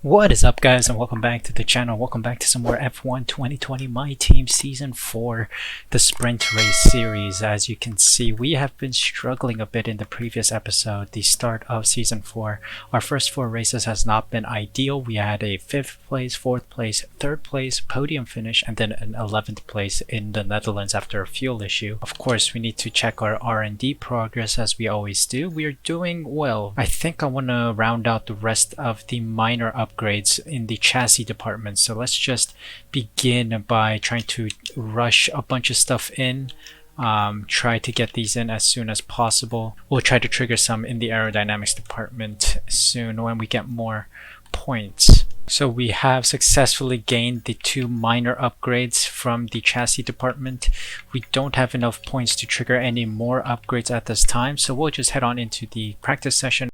What is up, guys, and welcome back to the channel. Welcome back to some more F1 2020 My Team Season 4, the Sprint Race Series. As you can see, we have been struggling a bit in the previous episode, the start of Season 4. Our first 4 races has not been ideal. We had a 5th place, 4th place, 3rd place, podium finish, and then an 11th place in the Netherlands after a fuel issue. Of course, we need to check our R&D progress as we always do. We are doing well. I think I want to round out the rest of the minor upgrades in the chassis department, so let's just begin by trying to rush a bunch of stuff in. Try to get these in as soon as possible. We'll try to trigger some in the aerodynamics department soon when we get more points. So we have successfully gained the 2 minor upgrades from the chassis department. We don't have enough points to trigger any more upgrades at this time, so we'll just head on into the practice session.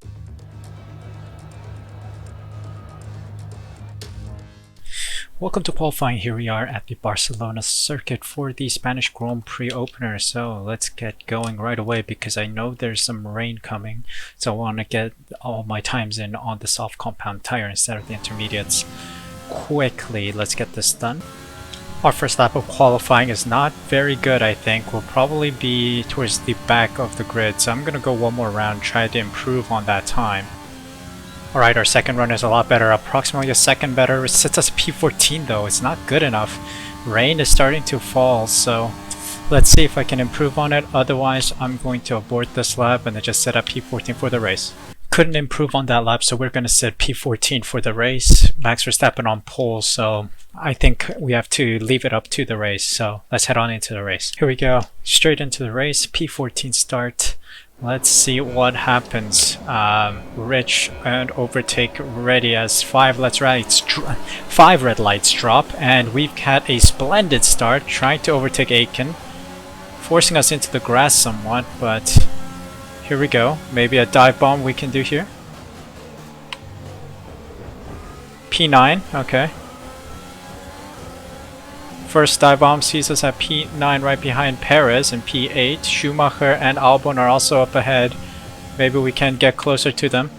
Welcome to qualifying. Here we are at the Barcelona circuit for the Spanish Grand Prix opener. So let's get going right away because I know there's some rain coming. So I want to get all my times in on the soft compound tire instead of the intermediates. Quickly, let's get this done. Our first lap of qualifying is not very good, I think. We'll probably be towards the back of the grid. So I'm going to go one more round, try to improve on that time. Alright, our second run is a lot better, approximately a second better. It sits us P14 though, it's not good enough. Rain is starting to fall, so let's see if I can improve on it. Otherwise, I'm going to abort this lap and then just set up P14 for the race. Couldn't improve on that lap, so we're going to set P14 for the race. Max Verstappen on pole, so I think we have to leave it up to the race. So let's head on into the race. Here we go, straight into the race, P14 start. Let's see what happens. Rich and overtake ready as 5 red lights drop, and we've had a splendid start trying to overtake Aiken, forcing us into the grass somewhat, but here we go. Maybe a dive bomb we can do here. P9, okay. First dive bomb sees us at P9 right behind Perez, and P8. Schumacher and Albon are also up ahead. Maybe we can get closer to them.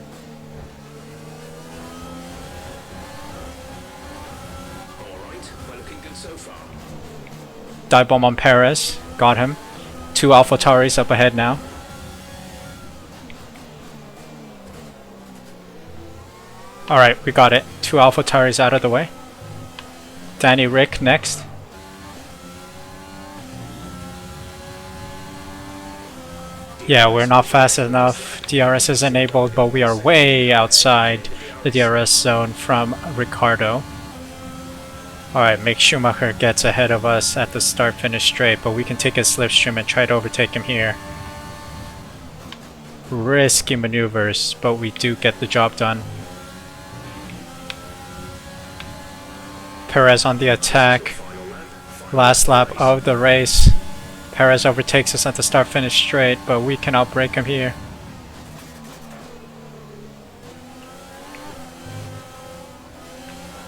Alright, we're looking good so far. Dive bomb on Perez. Got him. 2 AlphaTauris up ahead now. Alright, we got it. 2 AlphaTauris out of the way. Danny Rick next. Yeah, we're not fast enough. DRS is enabled, but we are way outside the DRS zone from Ricardo. Alright, Mick Schumacher gets ahead of us at the start-finish straight, but we can take a slipstream and try to overtake him here. Risky maneuvers, but we do get the job done. Perez on the attack. Last lap of the race. Perez overtakes us at the start-finish straight, but we can outbrake him here.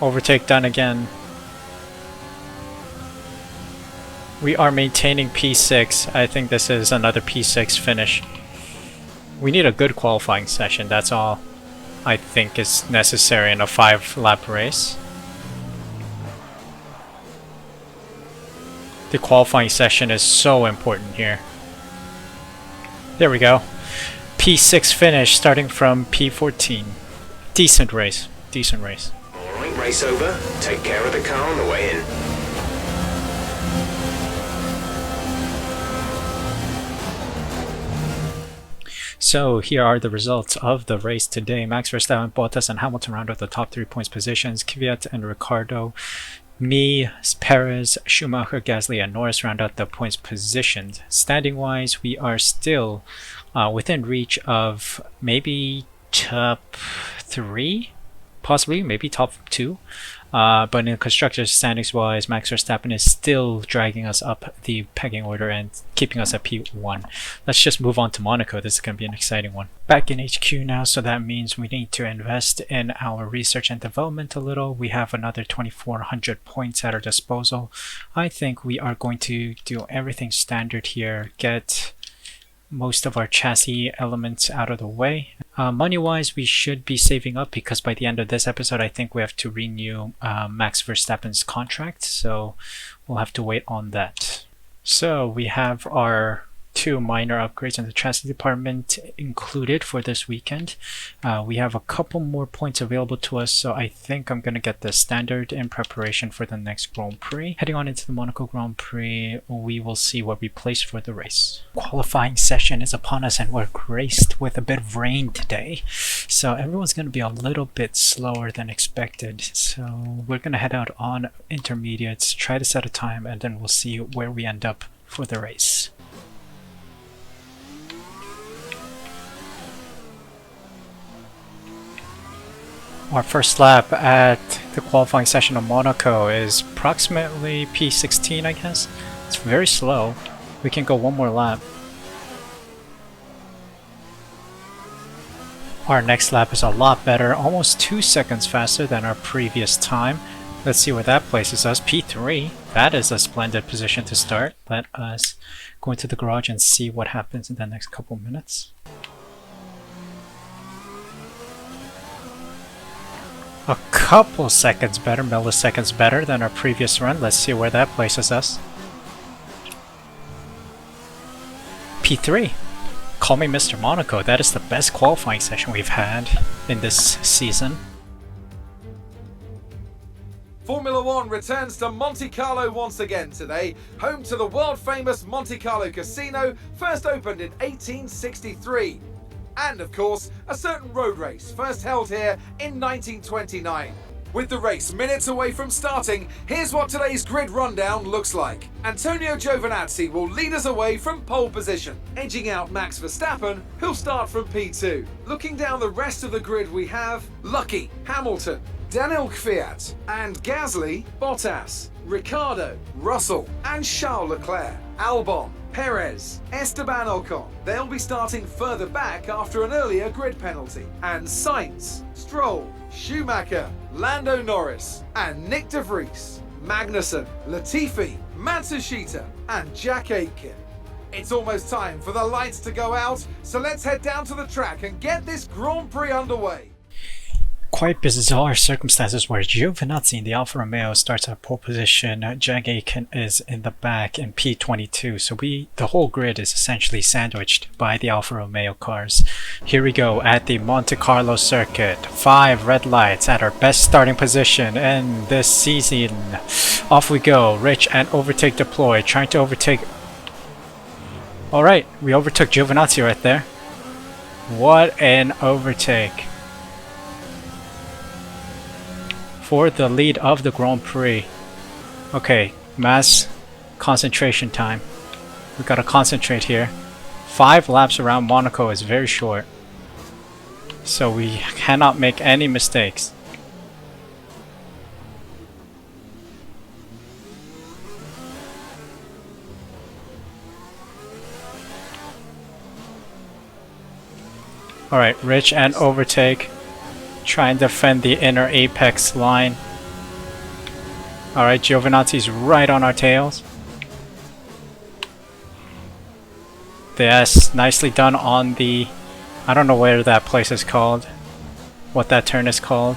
Overtake done again. We are maintaining P6. I think this is another P6 finish. We need a good qualifying session, that's all I think is necessary in a 5-lap race. The qualifying session is so important here. There we go. P6 finish starting from P14. Decent race. Decent race. Alright, race over. Take care of the car on the way in. So here are the results of the race today. Max Verstappen, Bottas, and Hamilton round out the top 3 points positions. Kvyat and Ricardo. Me, Perez, Schumacher, Gasly, and Norris round out the points positioned. Standing wise, we are still within reach of maybe top 3, possibly, maybe top 2. But in constructors standings wise, Max Verstappen is still dragging us up the pegging order and keeping us at P1. Let's just move on to Monaco. This is going to be an exciting one. Back in HQ now, so that means we need to invest in our research and development a little. We have another 2,400 points at our disposal. I think we are going to do everything standard here. Get most of our chassis elements out of the way. Money-wise, we should be saving up because by the end of this episode, I think we have to renew Max Verstappen's contract, so we'll have to wait on that. So we have our 2 minor upgrades in the chassis department included for this weekend. We have a couple more points available to us, so I think I'm going to get the standard in preparation for the next Grand Prix. Heading on into the Monaco Grand Prix, we will see what we place for the race. Qualifying session is upon us and we're graced with a bit of rain today, so everyone's going to be a little bit slower than expected. So we're going to head out on intermediates, try to set a time, and then we'll see where we end up for the race. Our first lap at the qualifying session of Monaco is approximately P16, I guess. It's very slow. We can go one more lap. Our next lap is a lot better, almost 2 seconds faster than our previous time. Let's see where that places us. P3. That is a splendid position to start. Let us go into the garage and see what happens in the next couple minutes. A couple seconds better, milliseconds better than our previous run. Let's see where that places us. P3. Call me Mr. Monaco. That is the best qualifying session we've had in this season. Formula One returns to Monte Carlo once again today, home to the world-famous Monte Carlo Casino, first opened in 1863. And of course, a certain road race, first held here in 1929. With the race minutes away from starting, here's what today's grid rundown looks like. Antonio Giovinazzi will lead us away from pole position, edging out Max Verstappen, who'll start from P2. Looking down the rest of the grid, we have Lucky, Hamilton, Daniel Kvyat, and Gasly, Bottas, Ricciardo, Russell, and Charles Leclerc, Albon, Perez, Esteban Ocon. They'll be starting further back after an earlier grid penalty. And Sainz, Stroll, Schumacher, Lando Norris, and Nick de Vries, Magnussen, Latifi, Matsushita, and Jack Aitken. It's almost time for the lights to go out, so let's head down to the track and get this Grand Prix underway. Quite bizarre circumstances where Giovinazzi in the Alfa Romeo starts at pole position, Jag Aitken is in the back in P22, so the whole grid is essentially sandwiched by the Alfa Romeo cars. Here we go at the Monte Carlo circuit, 5 red lights at our best starting position in this season. Off we go, Rich and overtake deployed, trying to overtake... Alright, we overtook Giovinazzi right there. What an overtake. For the lead of the Grand Prix. Okay, mass concentration time. We gotta concentrate here. 5 laps around Monaco is very short, so we cannot make any mistakes. Alright, Rich and overtake. Try and defend the inner apex line. Alright, Giovinazzi's right on our tails. Yes, nicely done on the... I don't know where that place is called. What that turn is called.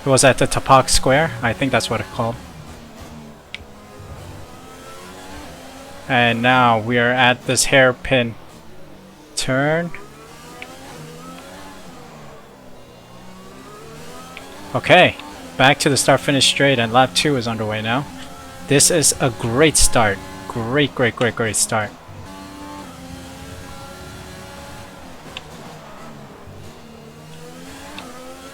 It was at the Tapak Square? I think that's what it's called. And now we are at this hairpin turn. Okay, back to the start-finish straight, and lap 2 is underway now. This is a great start. Great start.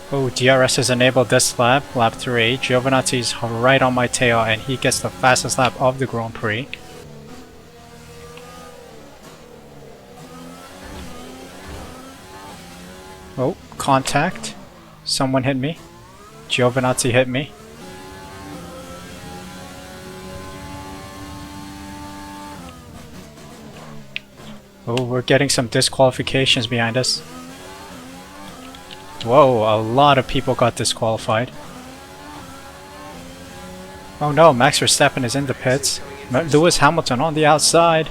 Oh, DRS is enabled this lap, lap 3. Giovinazzi's right on my tail, and he gets the fastest lap of the Grand Prix. Oh, contact. Someone hit me. Giovinazzi hit me. Oh, we're getting some disqualifications behind us. Whoa, a lot of people got disqualified. Oh no, Max Verstappen is in the pits. Lewis Hamilton on the outside.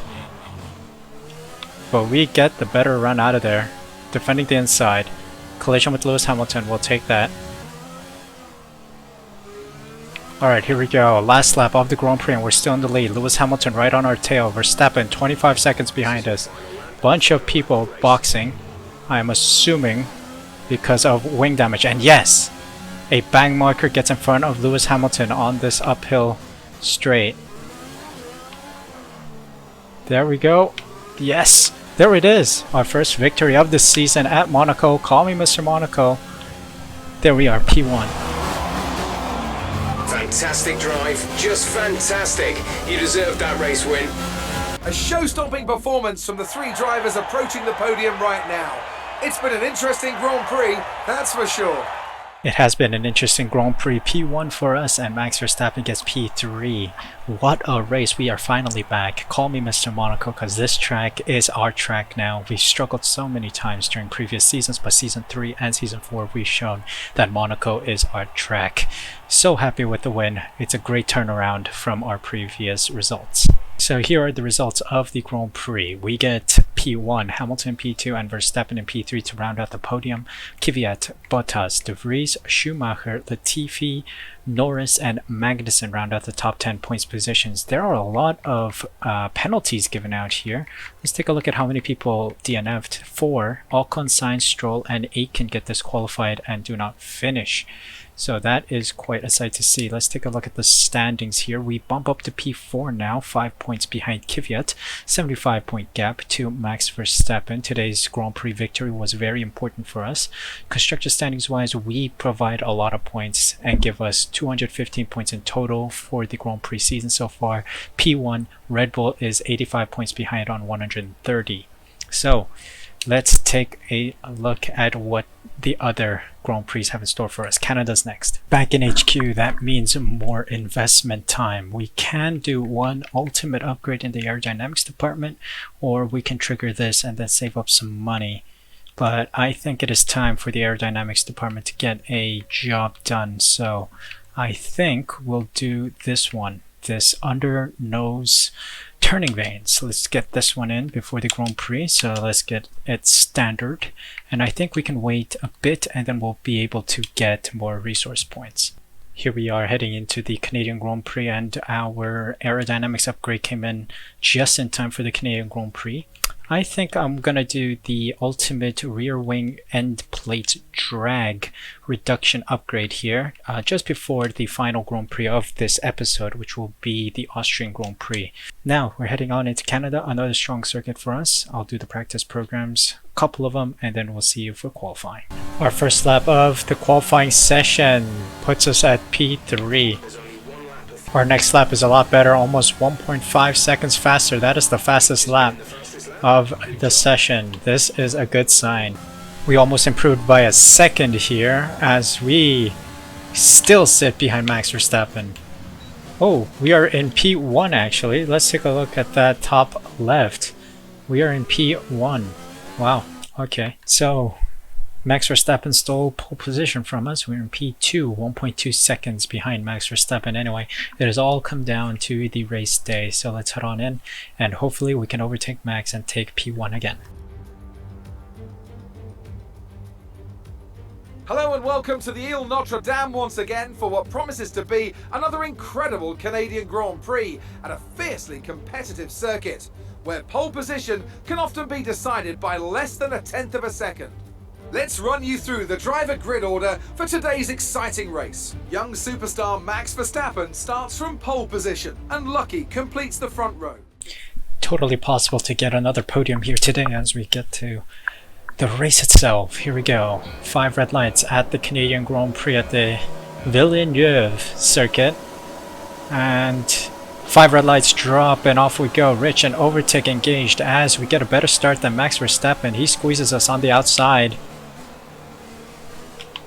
but we get the better run out of there. Defending the inside. Collision with Lewis Hamilton, we'll take that. Alright, here we go. Last lap of the Grand Prix and we're still in the lead. Lewis Hamilton right on our tail. Verstappen 25 seconds behind us. Bunch of people boxing. I'm assuming because of wing damage. And yes! A bang marker gets in front of Lewis Hamilton on this uphill straight. There we go. Yes! There it is! Our first victory of the season at Monaco. Call me Mr. Monaco. There we are, P1. Fantastic drive, just fantastic. You deserve that race win. A show-stopping performance from the three drivers approaching the podium right now. It's been an interesting Grand Prix, that's for sure. It has been an interesting Grand Prix. P1 for us and Max Verstappen gets P3. What a race. We are finally back. Call me Mr. Monaco because this track is our track now. We've struggled so many times during previous seasons, but season 3 and season 4 we've shown that Monaco is our track. So happy with the win. It's a great turnaround from our previous results. So here are the results of the Grand Prix. We get P1, Hamilton P2, and Verstappen in P3 to round out the podium. Kvyat, Bottas, De Vries, Schumacher, Latifi, Norris, and Magnussen round out the top 10 points positions. There are a lot of penalties given out here. Let's take a look at how many people DNF'd. 4, Ocon, Sainz, Stroll, and Aitken get disqualified and do not finish. So that is quite a sight to see. Let's take a look at the standings here. We bump up to P4 now, 5 points behind Kvyat, 75-point gap to Max Verstappen. Today's Grand Prix victory was very important for us. Constructor standings wise, we provide a lot of points and give us 215 points in total for the Grand Prix season so far. P1, Red Bull is 85 points behind on 130. So let's take a look at what the other Grand Prix have in store for us. Canada's next. Back in HQ, that means more investment time. We can do one ultimate upgrade in the aerodynamics department, or we can trigger this and then save up some money. But I think it is time for the aerodynamics department to get a job done. So I think we'll do this one, this under nose turning vanes. Let's get this one in before the Grand Prix. So let's get it standard. And I think we can wait a bit and then we'll be able to get more resource points. Here we are heading into the Canadian Grand Prix and our aerodynamics upgrade came in just in time for the Canadian Grand Prix. I think I'm gonna do the ultimate rear wing end plate drag reduction upgrade here just before the final Grand Prix of this episode, which will be the Austrian Grand Prix. Now we're heading on into Canada, another strong circuit for us. I'll do the practice programs, a couple of them, and then we'll see you for qualifying. Our first lap of the qualifying session puts us at P3. Our next lap is a lot better, almost 1.5 seconds faster. That is the fastest lap of the session. This is a good sign. We almost improved by a second here as we still sit behind Max Verstappen. Oh, we are in P1 actually. Let's take a look at that top left. We are in P1. Wow, okay. So Max Verstappen stole pole position from us. We're in P2, 1.2 seconds behind Max Verstappen. Anyway, it has all come down to the race day. So let's head on in and hopefully we can overtake Max and take P1 again. Hello and welcome to the Ile Notre Dame once again for what promises to be another incredible Canadian Grand Prix at a fiercely competitive circuit, where pole position can often be decided by less than 1/10 of a second. Let's run you through the driver grid order for today's exciting race. Young superstar Max Verstappen starts from pole position and lucky completes the front row. Totally possible to get another podium here today as we get to the race itself. Here we go. 5 red lights at the Canadian Grand Prix at the Villeneuve circuit. And 5 red lights drop and off we go. Rich and overtake engaged as we get a better start than Max Verstappen. He squeezes us on the outside.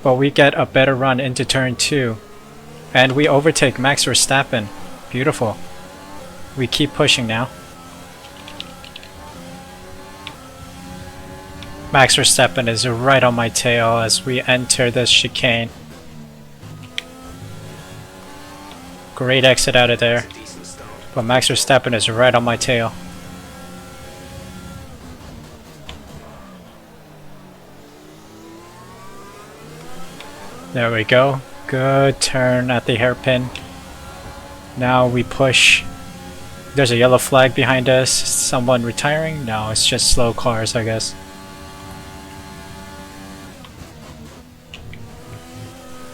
But we get a better run into turn 2. And we overtake Max Verstappen. Beautiful. We keep pushing now. Max Verstappen is right on my tail as we enter this chicane. Great exit out of there. But Max Verstappen is right on my tail. There we go. Good turn at the hairpin. Now we push. There's a yellow flag behind us. Someone retiring? No, it's just slow cars, I guess.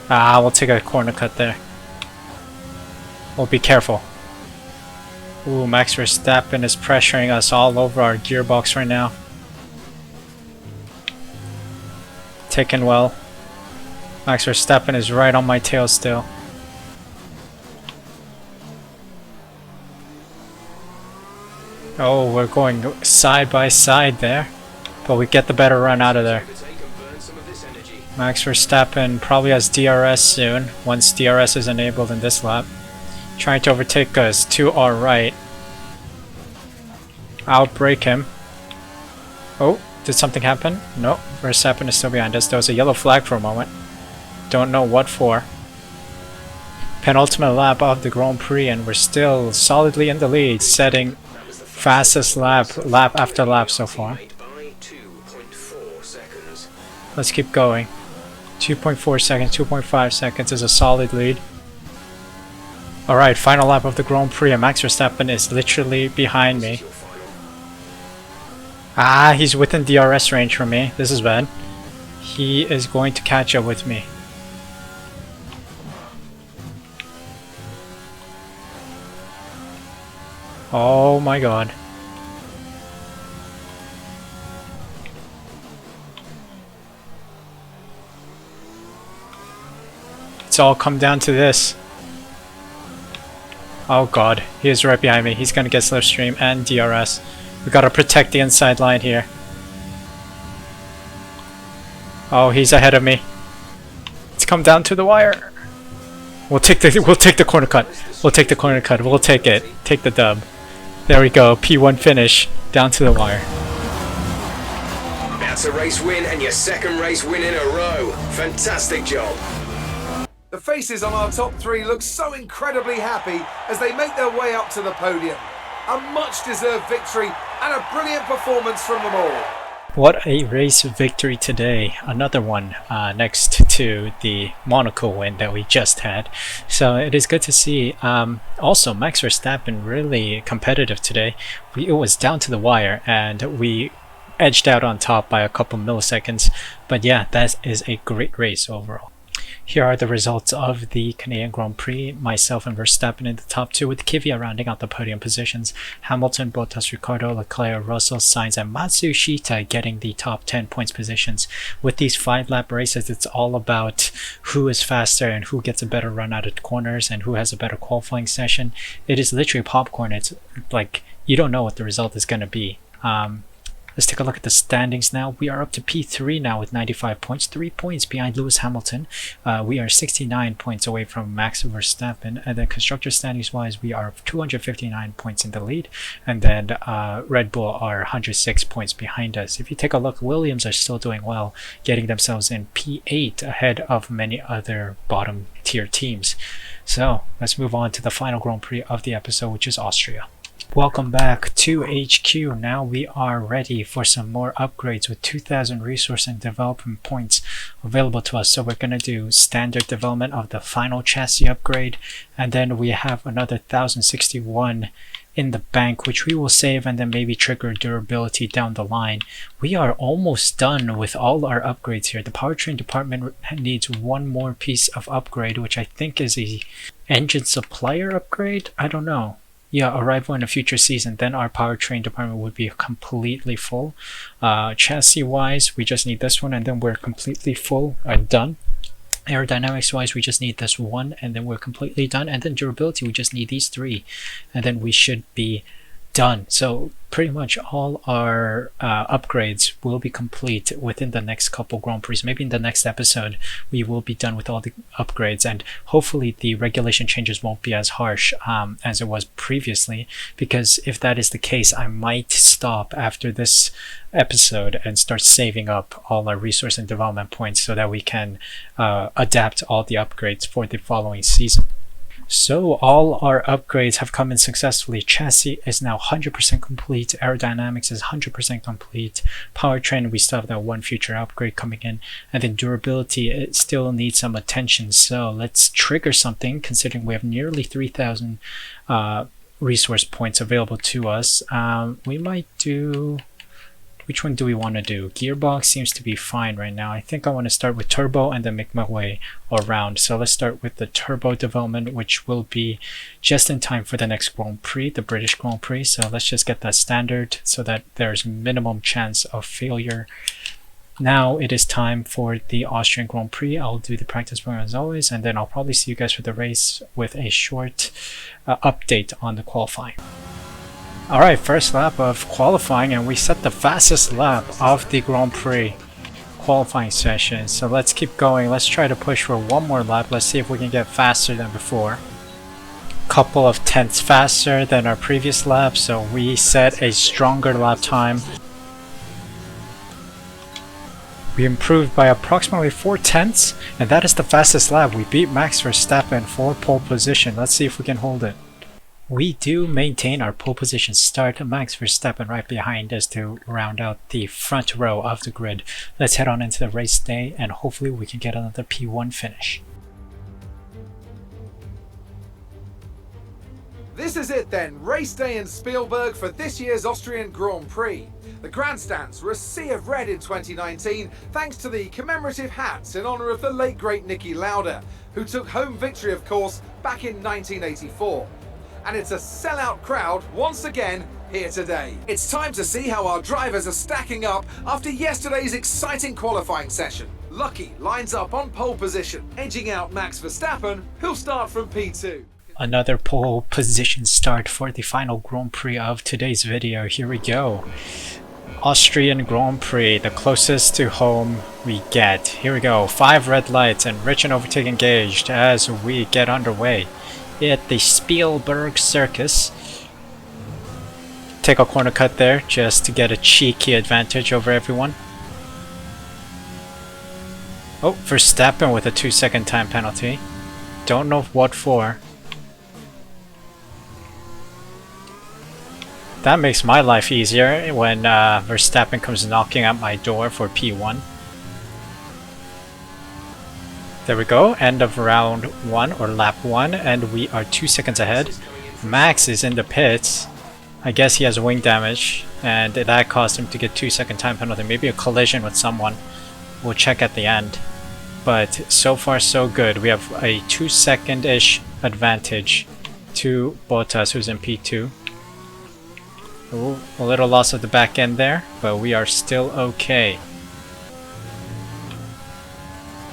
We'll take a corner cut there. We'll be careful. Ooh, Max Verstappen is pressuring us all over our gearbox right now. Taken well. Max Verstappen is right on my tail still. Oh, we're going side by side there, but we get the better run out of there. Max Verstappen probably has DRS soon, once DRS is enabled in this lap. Trying to overtake us to our right. Outbrake him. Oh, did something happen? No, Verstappen is still behind us. There was a yellow flag for a moment. Don't know what for. Penultimate lap of the Grand Prix and we're still solidly in the lead, setting fastest lap after lap so far. Let's keep going. 2.4 seconds, 2.5 seconds is a solid lead. Alright, final lap of the Grand Prix and Max Verstappen is literally behind me. He's within DRS range for me. This is bad. He is going to catch up with me. Oh my god. It's all come down to this. Oh god, he is right behind me. He's gonna get slipstream and DRS. We gotta protect the inside line here. Oh, he's ahead of me. It's come down to the wire. We'll take the corner cut. We'll take the corner cut. We'll take it. Take the dub. There we go. P1 finish. Down to the wire. That's a race win and your second race win in a row. Fantastic job. The faces on our top three look so incredibly happy as they make their way up to the podium. A much-deserved victory and a brilliant performance from them all. What a race victory today. Another one next to the Monaco win that we just had. So it is good to see. Also, Max Verstappen really competitive today. It was down to the wire and we edged out on top by a couple milliseconds. But yeah, that is a great race overall. Here are the results of the Canadian Grand Prix. Myself and Verstappen in the top two, with Kvyat rounding out the podium positions. Hamilton, Bottas, Ricciardo, Leclerc, Russell, Sainz, and Matsushita getting the top 10 points positions. With these 5-lap races, it's all about who is faster and who gets a better run out of corners and who has a better qualifying session. It is literally popcorn. It's like you don't know what the result is going to be. Let's take a look at the standings now. We are up to P3 now with 95 points, 3 points behind Lewis Hamilton. We are 69 points away from Max Verstappen. And then constructor standings wise, we are 259 points in the lead. And then Red Bull are 106 points behind us. If you take a look, Williams are still doing well, getting themselves in P8 ahead of many other bottom tier teams. So let's move on to the final Grand Prix of the episode, which is Austria. Welcome back to HQ. Now we are ready for some more upgrades with 2000 resource and development points available to us. So we're going to do standard development of the final chassis upgrade, and then we have another 1061 in the bank, which we will save and then maybe trigger durability down the line. We are almost done with all our upgrades here. The powertrain department needs one more piece of upgrade, which I think is a engine supplier upgrade. I don't know. Yeah, arrival in a future season, then our powertrain department would be completely full. Chassis wise, we just need this one and then we're completely full and done. Aerodynamics wise, we just need this one and then we're completely done. And then durability, we just need these three and then we should be done. So pretty much all our upgrades will be complete within the next couple Grand Prix. Maybe in the next episode we will be done with all the upgrades, and hopefully the regulation changes won't be as harsh as it was previously, because if that is the case, I might stop after this episode and start saving up all our resource and development points so that we can adapt all the upgrades for the following season. So all our upgrades have come in successfully. Chassis is now 100% complete. Aerodynamics is 100% complete. Powertrain, we still have that one future upgrade coming in. And then durability, it still needs some attention. So let's trigger something, considering we have nearly 3,000 resource points available to us. We might do... Which one do we want to do? Gearbox seems to be fine right now. I think I want to start with turbo and then make my way around. So let's start with the turbo development, which will be just in time for the next Grand Prix, the British Grand Prix. So let's just get that standard so that there's minimum chance of failure. Now it is time for the Austrian Grand Prix. I'll do the practice program as always, and then I'll probably see you guys for the race with a short update on the qualifying. Alright, first lap of qualifying, and we set the fastest lap of the Grand Prix qualifying session. So let's keep going. Let's try to push for one more lap. Let's see if we can get faster than before. Couple of tenths faster than our previous lap, so we set a stronger lap time. We improved by approximately 4 tenths, and that is the fastest lap. We beat Max Verstappen for pole position. Let's see if we can hold it. We do maintain our pole position start. Max Verstappen right behind us to round out the front row of the grid. Let's head on into the race day, and hopefully we can get another P1 finish. This is it then, race day in Spielberg for this year's Austrian Grand Prix. The grandstands were a sea of red in 2019 thanks to the commemorative hats in honour of the late great Niki Lauda, who took home victory of course back in 1984. And it's a sellout crowd once again here today. It's time to see how our drivers are stacking up after yesterday's exciting qualifying session. Lucky lines up on pole position, edging out Max Verstappen, who'll start from P2. Another pole position start for the final Grand Prix of today's video. Here we go. Austrian Grand Prix, the closest to home we get. Here we go. 5 red lights and rich and overtake engaged as we get underway at the Spielberg Circus. Take a corner cut there just to get a cheeky advantage over everyone. Oh, Verstappen with a 2-second time penalty. Don't know what for. That makes my life easier when Verstappen comes knocking at my door for P1. There we go, end of round 1 or lap 1, and we are 2 seconds ahead. Max is in the pits. I guess he has wing damage, and that caused him to get 2-second time penalty. Maybe a collision with someone. We'll check at the end. But so far so good. We have a 2-second-ish advantage to Bottas, who's in P2. Ooh, a little loss of the back end there, but we are still okay.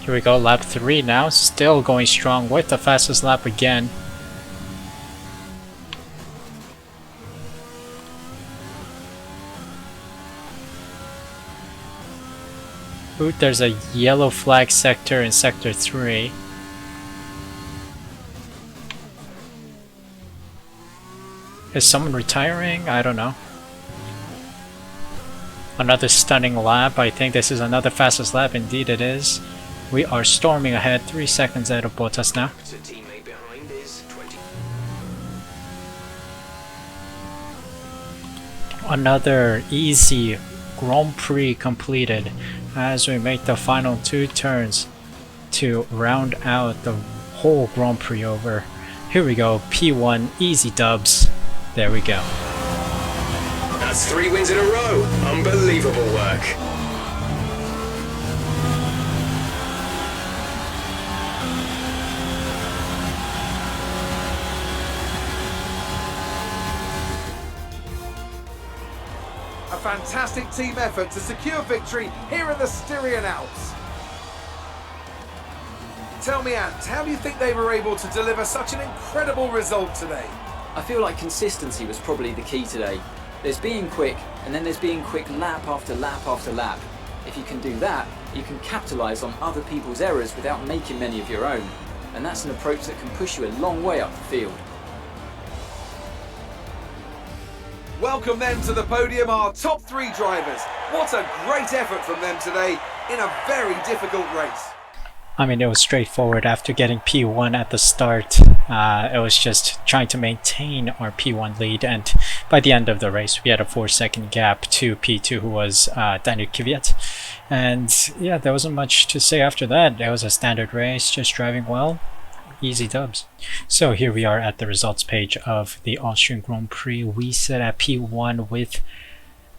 Here we go, lap 3 now, still going strong with the fastest lap again. Ooh, there's a yellow flag sector in sector 3. Is someone retiring? I don't know. Another stunning lap. I think this is another fastest lap. Indeed it is. We are storming ahead, 3 seconds ahead of Bottas now. Another easy Grand Prix completed as we make the final 2 turns to round out the whole Grand Prix over. Here we go, P1, easy dubs. There we go. That's 3 wins in a row. Unbelievable work. A fantastic team effort to secure victory here in the Styrian Alps. Tell me, Ant, how do you think they were able to deliver such an incredible result today? I feel like consistency was probably the key today. There's being quick, and then there's being quick lap after lap after lap. If you can do that, you can capitalise on other people's errors without making many of your own. And that's an approach that can push you a long way up the field. Welcome then to the podium, our top 3 drivers. What a great effort from them today in a very difficult race. I mean, it was straightforward. After getting P1 at the start, it was just trying to maintain our P1 lead, and by the end of the race we had a 4-second gap to P2, who was Daniel Kvyat. And yeah, there wasn't much to say after that. It was a standard race, just driving well, easy dubs. So here we are at the results page of the Austrian Grand Prix. We sit at P1 with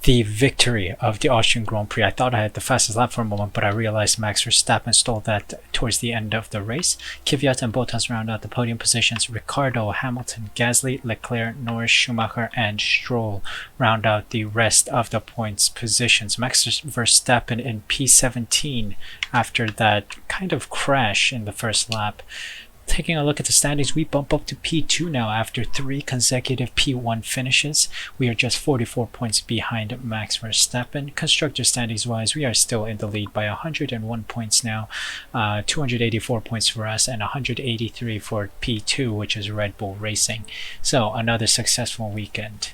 the victory of the Austrian Grand Prix. I thought I had the fastest lap for a moment, but I realized Max Verstappen stole that towards the end of the race. Kvyat and Bottas round out the podium positions. Ricciardo, Hamilton, Gasly, Leclerc, Norris, Schumacher, and Stroll round out the rest of the points positions. Max Verstappen in P17 after that kind of crash in the first lap. Taking a look at the standings, we bump up to P2 now after 3 consecutive P1 finishes. We are just 44 points behind Max Verstappen. Constructor standings wise, we are still in the lead by 101 points now, 284 points for us and 183 for P2, which is Red Bull Racing. So another successful weekend.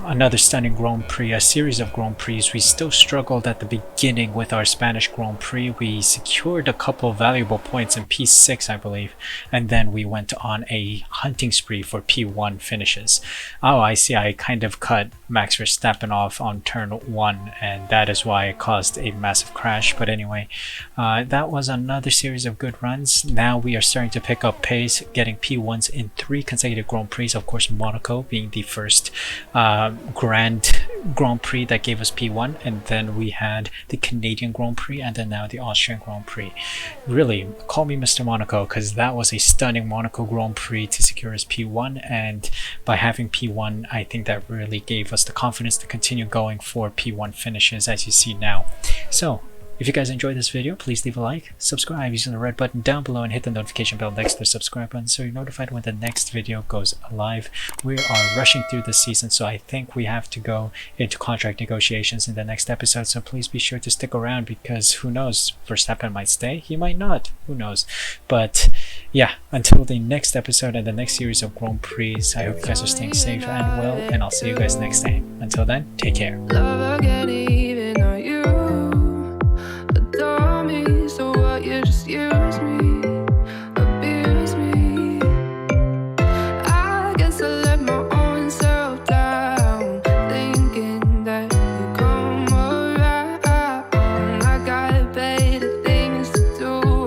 Another stunning Grand Prix, a series of Grand Prix. We still struggled at the beginning with our Spanish Grand Prix. We secured a couple of valuable points in P6, I believe, and then we went on a hunting spree for P1 finishes. Oh, I see, I kind of cut Max Verstappen off on turn 1, and that is why it caused a massive crash. But anyway, that was another series of good runs. Now we are starting to pick up pace, getting P1s in 3 consecutive Grand Prix. Of course, Monaco being the first Grand Prix that gave us P1, and then we had the Canadian Grand Prix, and then now the Austrian Grand Prix. Really, call me Mr. Monaco, because that was a stunning Monaco Grand Prix to secure us P1, and by having P1, I think that really gave us the confidence to continue going for P1 finishes, as you see now. So if you guys enjoyed this video, please leave a like, subscribe using the red button down below, and hit the notification bell next to the subscribe button so you're notified when the next video goes live. We are rushing through the season, so I think we have to go into contract negotiations in the next episode, so please be sure to stick around, because who knows, Verstappen might stay, he might not, who knows. But yeah, until the next episode and the next series of Grand Prix, I hope you guys are staying safe and well, and I'll see you guys next time. Until then, take care.